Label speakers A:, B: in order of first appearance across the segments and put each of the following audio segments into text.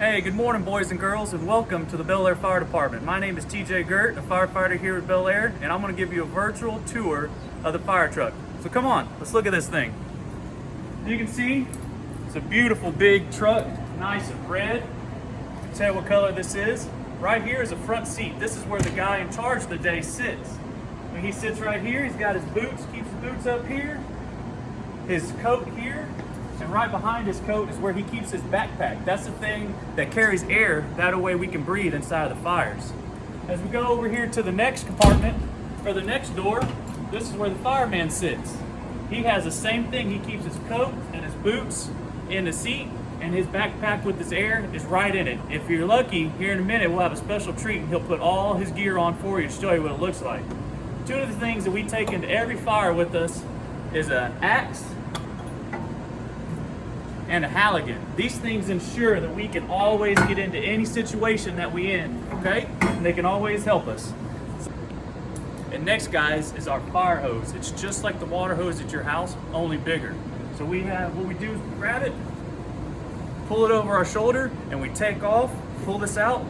A: Hey, good morning boys and girls, and welcome to the Bellaire Fire Department. My name is TJ Gert, a firefighter here at Bellaire, and I'm going to give you a virtual tour of the fire truck. So come on, let's look at this thing. You can see it's a beautiful big truck, nice and red. I can tell you what color this is. Right here is a front seat. This is where the guy in charge of the day sits. When he sits right here, he's got his boots, keeps his boots up here, his coat here, and right behind his coat is where he keeps his backpack. That's the thing that carries air, that way we can breathe inside of the fires. As we go over here to the next compartment, or the next door, this is where the fireman sits. He has the same thing. He keeps his coat and his boots in the seat, and his backpack with his air is right in it. If you're lucky, here in a minute we'll have a special treat and he'll put all his gear on for you to show you what it looks like. Two of the things that we take into every fire with us is an axe and a Halligan. These things ensure that we can always get into any situation that we in, okay? And they can always help us. And next, guys, is our fire hose. It's just like the water hose at your house, only bigger. So what we do is we grab it, pull it over our shoulder, and we take off, pull this out,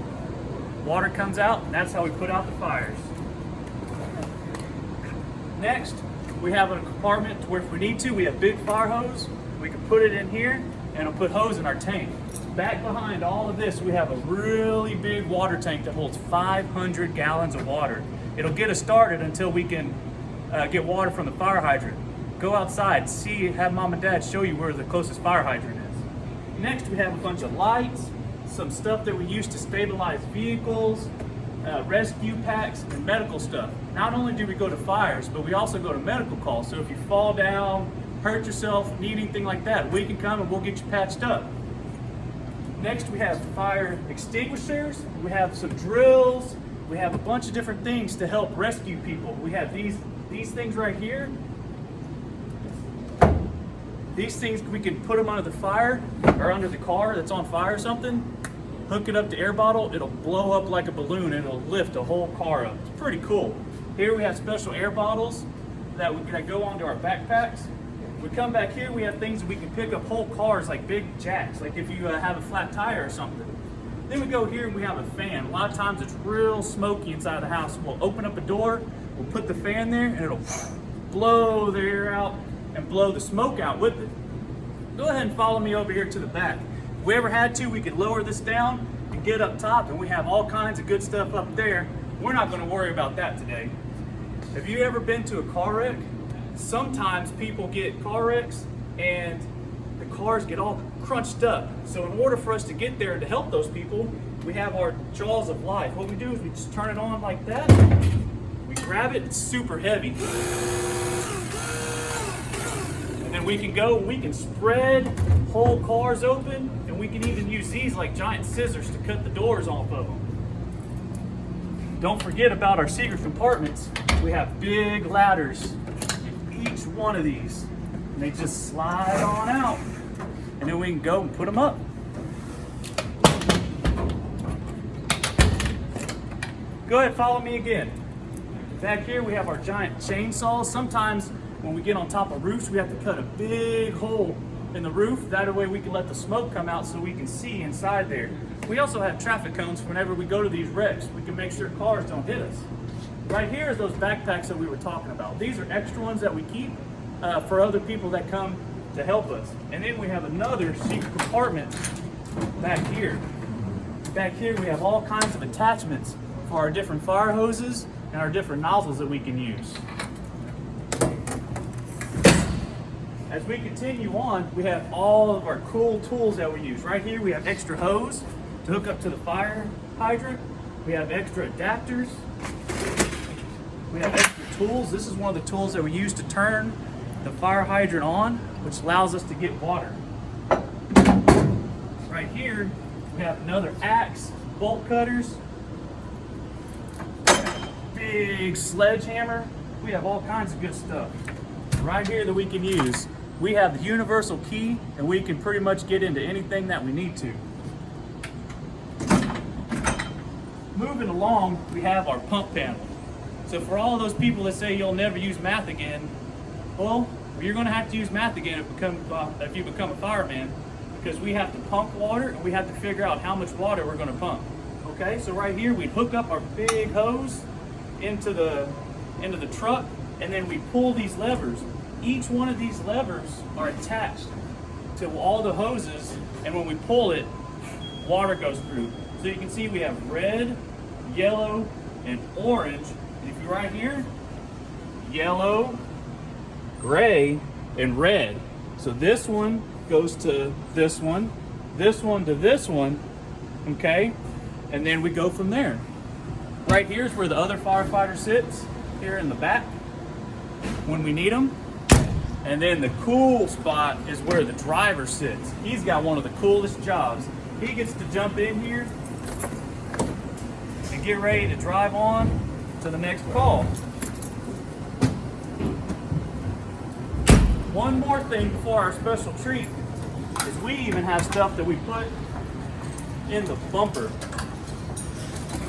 A: water comes out, and that's how we put out the fires. Next, we have a compartment where if we need to, we have big fire hose. We can put it in here and it'll put hose in our tank. Back behind all of this, we have a really big water tank that holds 500 gallons of water. It'll get us started until we can get water from the fire hydrant. Go outside, have mom and dad show you where the closest fire hydrant is. Next, we have a bunch of lights, some stuff that we use to stabilize vehicles, rescue packs, and medical stuff. Not only do we go to fires, but we also go to medical calls. So if you fall down, hurt yourself, need anything like that, we can come and we'll get you patched up. Next, we have fire extinguishers. We have some drills. We have a bunch of different things to help rescue people. We have these things right here. These things, we can put them under the fire or under the car that's on fire or something. Hook it up to air bottle. It'll blow up like a balloon and it'll lift a whole car up. It's pretty cool. Here we have special air bottles that go onto our backpacks. We come back here, we have things that we can pick up whole cars, like big jacks, like if you have a flat tire or something. Then we go here and we have a fan. A lot of times it's real smoky inside the house. We'll open up a door, we'll put the fan there, and it'll blow the air out and blow the smoke out with it. Go ahead and follow me over here to the back. If we ever had to, we could lower this down and get up top, and we have all kinds of good stuff up there. We're not going to worry about that today. Have you ever been to a car wreck? Sometimes people get car wrecks and the cars get all crunched up. So in order for us to get there to help those people, we have our jaws of life. What we do is we just turn it on like that. We grab it, it's super heavy. And then we can spread whole cars open, and we can even use these like giant scissors to cut the doors off of them. Don't forget about our secret compartments. We have big ladders. Each one of these, and they just slide on out, and then we can go and put them up. Go ahead, follow me again. Back here we have our giant chainsaws. Sometimes when we get on top of roofs, we have to cut a big hole in the roof. That way we can let the smoke come out so we can see inside there. We also have traffic cones whenever we go to these wrecks. We can make sure cars don't hit us. Right here is those backpacks that we were talking about. These are extra ones that we keep for other people that come to help us. And then we have another secret compartment back here. Back here we have all kinds of attachments for our different fire hoses and our different nozzles that we can use. As we continue on, we have all of our cool tools that we use. Right here we have extra hose to hook up to the fire hydrant. We have extra adapters. We have extra tools. This is one of the tools that we use to turn the fire hydrant on, which allows us to get water. Right here, we have another axe, bolt cutters, big sledgehammer. We have all kinds of good stuff right here that we can use. We have the universal key, and we can pretty much get into anything that we need to. Moving along, we have our pump panel. So for all those people that say you'll never use math again, well, you're going to have to use math again if you become a fireman, because we have to pump water and we have to figure out how much water we're going to pump. Okay, so right here we hook up our big hose into the truck, and then we pull these levers. Each one of these levers are attached to all the hoses, and when we pull it, water goes through. So you can see we have red, yellow, and orange. And if you're right here, yellow, gray, and red. So this one goes to this one to this one, okay? And then we go from there. Right here is where the other firefighter sits, here in the back, when we need them. And then the cool spot is where the driver sits. He's got one of the coolest jobs. He gets to jump in here and get ready to drive on to the next call. One more thing before our special treat is we even have stuff that we put in the bumper.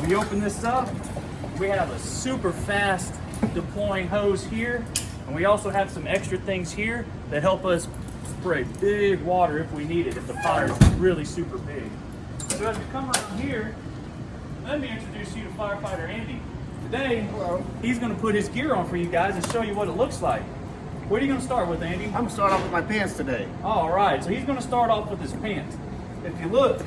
A: We open this up, we have a super fast deploying hose here, and we also have some extra things here that help us spray big water if we need it, if the fire is really super big. So as we come around here, let me introduce you to Firefighter Andy. Today, hello, he's going to put his gear on for you guys and show you what it looks like. What are you going to start with, Andy?
B: I'm going to start off with my pants today.
A: All right, so he's going to start off with his pants. If you look,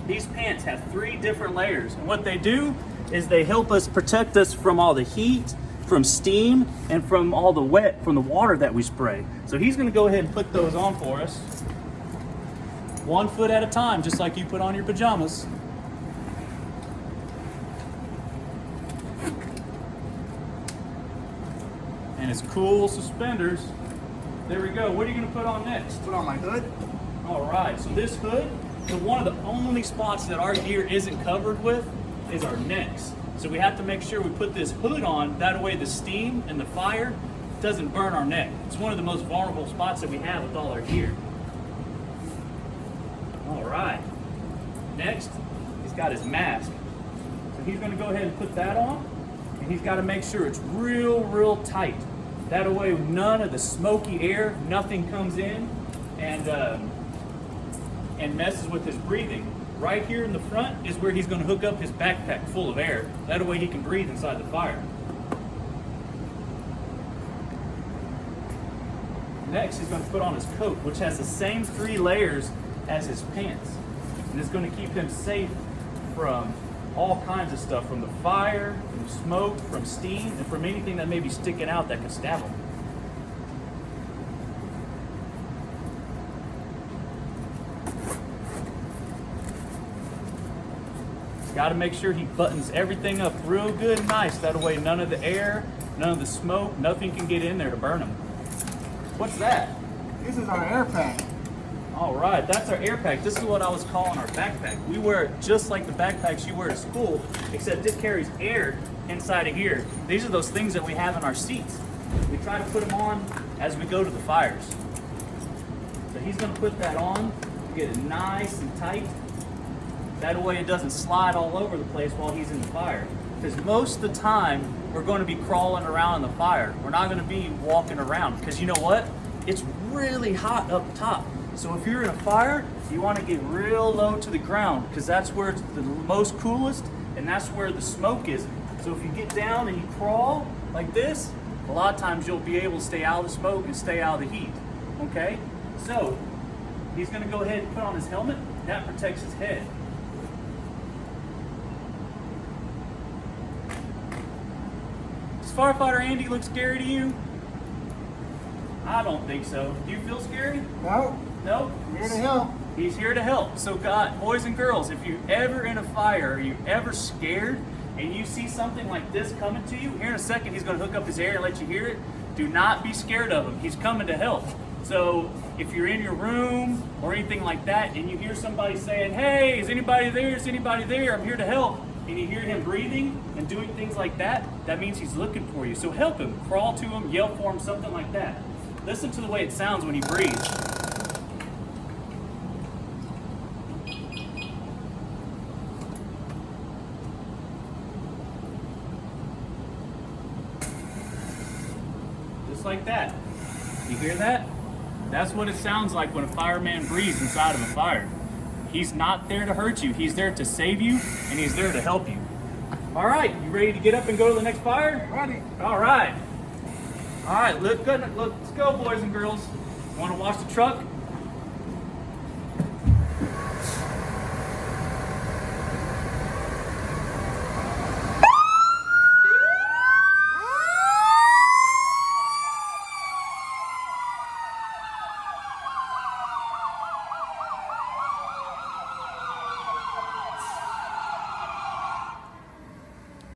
A: these pants have 3 different layers, and what they do is they help us protect us from all the heat, from steam, and from all the wet from the water that we spray. So he's going to go ahead and put those on for us, 1 foot at a time, just like you put on your pajamas. And his cool suspenders. There we go. What are you going to put on next?
B: Put on my hood.
A: All right, so this hood, so one of the only spots that our gear isn't covered with is our necks. So we have to make sure we put this hood on, that way the steam and the fire doesn't burn our neck. It's one of the most vulnerable spots that we have with all our gear. All right, next, he's got his mask. So he's gonna go ahead and put that on, and he's gotta make sure it's real tight. That way none of the smoky air, nothing comes in and messes with his breathing. Right here in the front is where he's going to hook up his backpack full of air. That way he can breathe inside the fire. Next, he's going to put on his coat, which has the same 3 layers as his pants. And it's going to keep him safe from all kinds of stuff, from the fire, from smoke, from steam, and from anything that may be sticking out that could stab him. Got to make sure he buttons everything up real good and nice. That way none of the air, none of the smoke, nothing can get in there to burn him. What's that?
B: This is our air pack.
A: All right, that's our air pack. This is what I was calling our backpack. We wear it just like the backpacks you wear to school, except this carries air inside of here. These are those things that we have in our seats. We try to put them on as we go to the fires. So he's going to put that on, get it nice and tight. That way it doesn't slide all over the place while he's in the fire. Because most of the time, we're going to be crawling around in the fire. We're not going to be walking around. Because you know what? It's really hot up top. So if you're in a fire, you want to get real low to the ground. Because that's where it's the most coolest, and that's where the smoke is. So if you get down and you crawl like this, a lot of times you'll be able to stay out of the smoke and stay out of the heat. Okay? So, he's going to go ahead and put on his helmet. That protects his head. Firefighter Andy look scary to you? I don't think so. Do you feel scary?
B: No.
A: No?
B: I'm here to help.
A: He's here to help. So God, boys and girls, if you're ever in a fire, or you're ever scared, and you see something like this coming to you, here in a second he's going to hook up his air and let you hear it. Do not be scared of him. He's coming to help. So if you're in your room or anything like that, and you hear somebody saying, "Hey, is anybody there? Is anybody there? I'm here to help," and you hear him breathing and doing things like that, that means he's looking for you. So help him, crawl to him, yell for him, something like that. Listen to the way it sounds when he breathes. Just like that. You hear that? That's what it sounds like when a fireman breathes inside of a fire. He's not there to hurt you. He's there to save you, and he's there to help you. All right, you ready to get up and go to the next fire?
B: Ready.
A: All right. All right, let's go, boys and girls. Want to watch the truck?